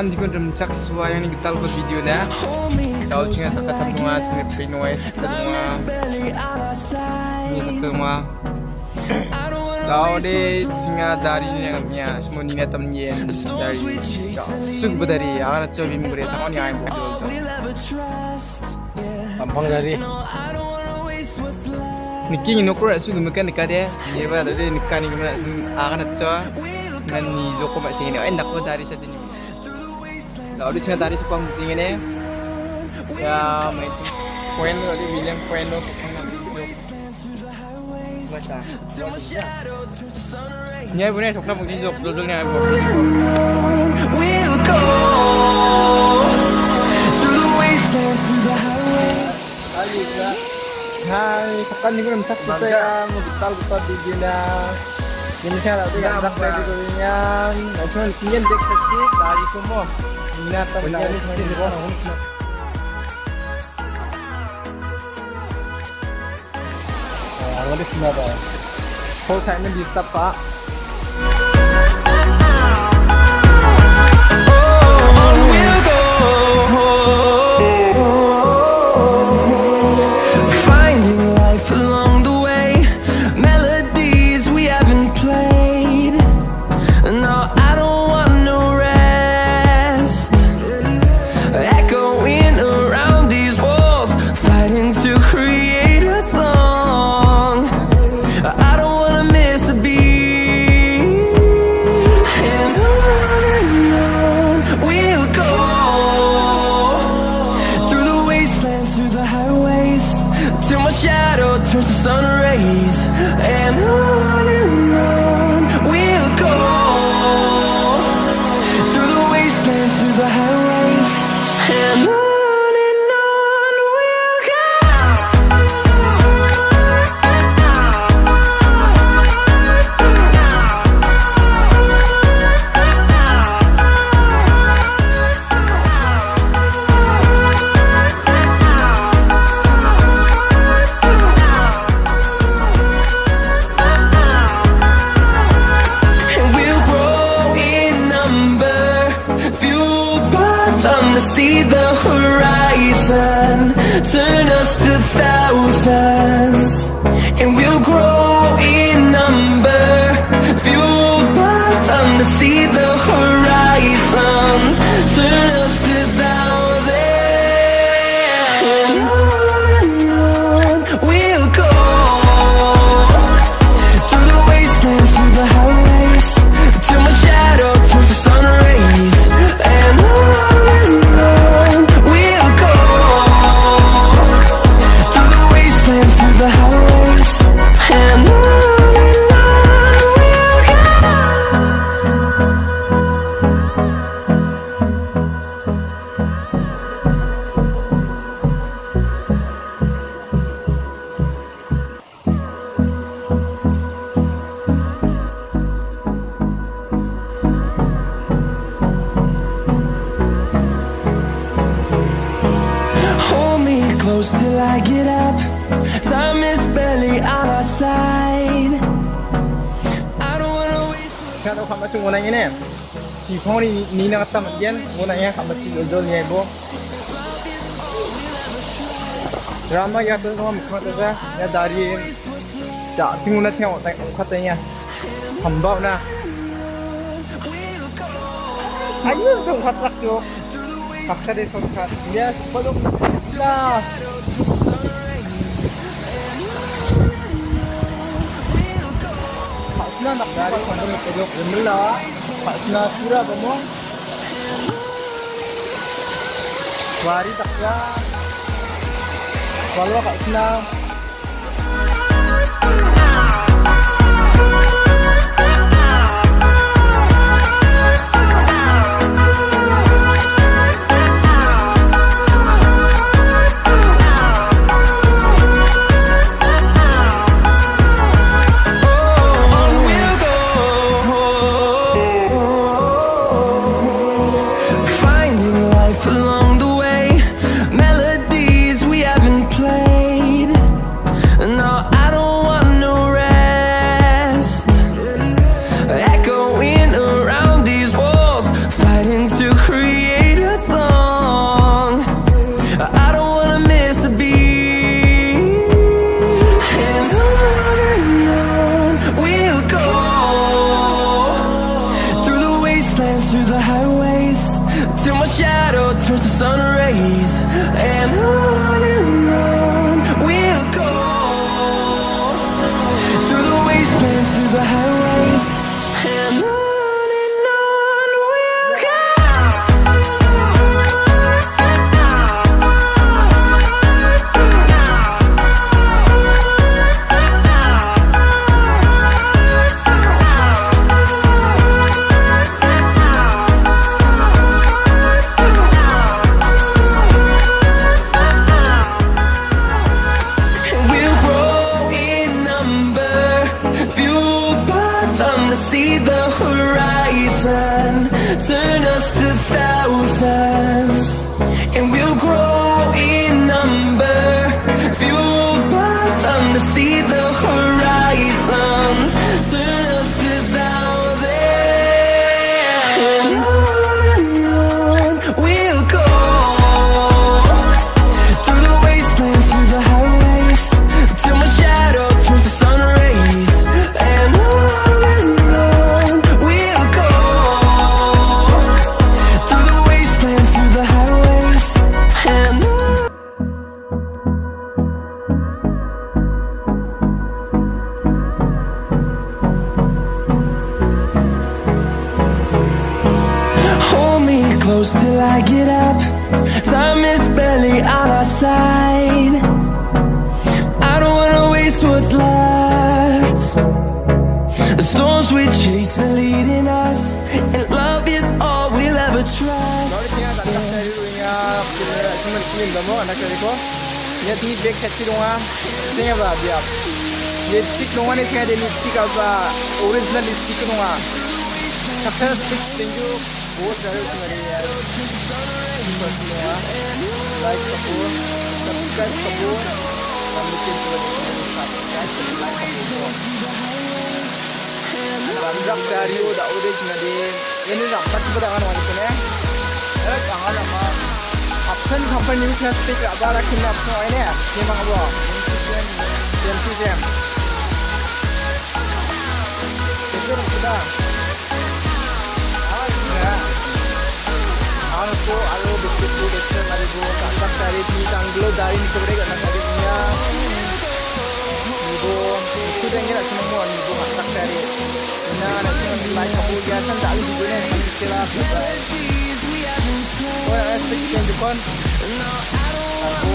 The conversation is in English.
Sakantikon Mitela yang kita buat video dah. Kau cuma sakatan semua, sini penuai saktan semua, ini saktan semua. Kau deh singa dari yang punya semua ni temennya dari sug dari anak coba minggu tangan yang ayam betul tu. Gampang dari. Niki ni nukur sug makan nikah dia, dia pada dia nikah ni kemana sih anak coba. Nani joko masih ini, endak buat dari saat ini. Lalu cuma dari sepang buting ini, ya macam poin tadi William poin lo sekarang macam. Ni apa ni? Sekarang mungkin jok dulu ni apa? Hai, sekarang ni pun tak saya mau buat video na. Ini saya lagi nak buat video yang, macam ni dek kecil dari semua. Minat punya ni semua. Awalnya semua dah. Whole time ni disturb pak. Turns to sun rays, and on we'll go, through the wastelands, through the highways, and on we'll go. See the horizon, turn us to thousands, and we'll grow in number, fueled by them to see the horizon, turn us to thousands, and on we'll go, through the wastelands, through the highways, till my shadow turns to sun rays, and on the highways, and on hold me close till I get up. Time is barely on our side. I don't wanna waste. Kalau kamu macam orang ini, si phone ni nak kata macam orang yang kamu macam jual ni ibu. Drama ya tu kamu macam tu ya dari, tak tinggal nak cakap orang katanya, hamba na. Ayo tu katak tu, paksa dia sokat. Dia sebelum Islam. Nak dari kampung Pojok Mitela, Pak Sina Tura bemo, wari takya, walau Pak Sina. Along the way, melodies we haven't played. close till I get up. Time is barely on our side. I don't wanna waste what's left. The storms we chase are leading us, and love is all we'll ever trust. Ya tingi back set si donga singa ba biap lipstick donga ne singa de lipstick aba original lipstick donga success stick tingu both dari singa ya like kapu subscribe kapu mungkin Dare-Gandrak sariu da ude singa de ini rapat bedangan wanita ne jangan lama option company which has take about a kidnap so I know memang apa yang sudah aku alu begitu besar dari gua tak dari sini tanggul dari ni kemudian nak dari punya ibu sudah enggak semua ibu tak dari nah nanti nilai kamu biasa tak ada juga ni istilah oh yang aspek yang depan aku